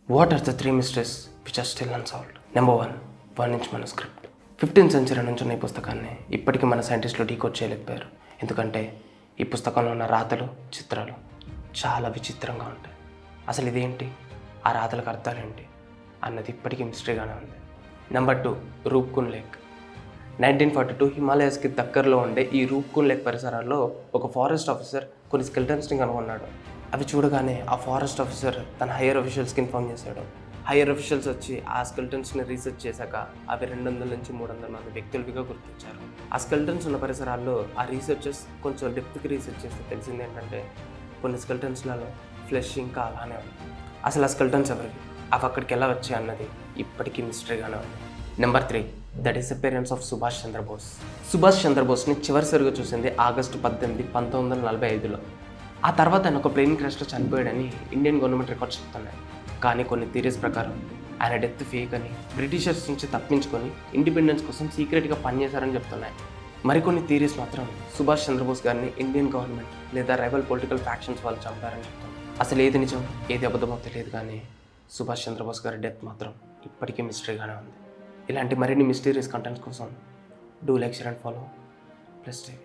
What are the three mysteries which are still unsolved? Number 1, 1-inch manuscript. 15th century నుంచి ఉన్న ఈ పుస్తకాన్ని ఇప్పటికీ మన సైంటిస్టులు డీకోడ్ చేయలేకపోయారు. ఎందుకంటే ఈ పుస్తకంలో ఉన్న రాతలు, చిత్రాలు చాలా విచిత్రంగా ఉంటాయి. అసలు ఇదేంటి, ఆ రాతలకు అర్థాలేంటి అన్నది ఇప్పటికీ మిస్టరీగానే ఉంది. Number 2, రూప్కున్ lake. 1942 హిమాలయస్కి దగ్గరలో ఉండే ఈ రూప్కున్ లేక్ పరిసరాల్లో ఒక ఫారెస్ట్ ఆఫీసర్ కొన్ని స్కెల్టన్స్ని కనుగొన్నాడు. అవి చూడగానే ఆ ఫారెస్ట్ ఆఫీసర్ తన హయ్యర్ అఫీషియల్స్కి ఇన్ఫార్మ్ చేశాడు. హయ్యర్ అఫీషియల్స్ వచ్చి ఆ స్కెల్టన్స్ని రీసెర్చ్ చేశాక అవి 200 నుంచి 300 మంది వ్యక్తులుగా గుర్తించారు. ఆ స్కెల్టన్స్ ఉన్న పరిసరాల్లో ఆ రీసెర్చర్స్ కొంచెం డెప్త్కి రీసెర్చ్ చేస్తే తెలిసింది ఏంటంటే కొన్ని స్కెల్టన్స్లలో ఫ్లెష్ ఇంకా అలానే ఉంది. అసలు ఆ స్కెల్టన్స్ ఎవరివి, అవి అక్కడికి ఎలా వచ్చాయి అన్నది ఇప్పటికీ మిస్టరీగానే ఉంది. Number 3, the disappearance of Subhash Chandra Bose. సుభాష్ చంద్రబోస్ని చివరిసారిగా చూసింది ఆగస్టు 18, 1945లో. ఆ తర్వాత ఆయన ఒక ప్లేన్ క్రాష్లో చనిపోయాడని ఇండియన్ గవర్నమెంట్ రికార్డ్స్ చెప్తున్నాయి. కానీ కొన్ని థియరీస్ ప్రకారం ఆయన డెత్ ఫేక్ అని, బ్రిటిషర్స్ నుంచి తప్పించుకొని ఇండిపెండెన్స్ కోసం సీక్రెట్గా పనిచేశారని చెప్తున్నాయి. మరికొన్ని థియరీస్ మాత్రం సుభాష్ చంద్రబోస్ గారిని ఇండియన్ గవర్నమెంట్ లేదా రైవల్ పొలిటికల్ ఫ్యాక్షన్స్ వాళ్ళు చంపారని చెప్తున్నారు. అసలు ఏది నిజం ఏది అబద్ధమో తెలియదు, కానీ సుభాష్ చంద్రబోస్ గారి డెత్ మాత్రం ఇప్పటికీ మిస్టరీగానే ఉంది. ఇలాంటి మరిన్ని మిస్టీరియస్ కంటెంట్స్ కోసం do like, share and follow plus TV.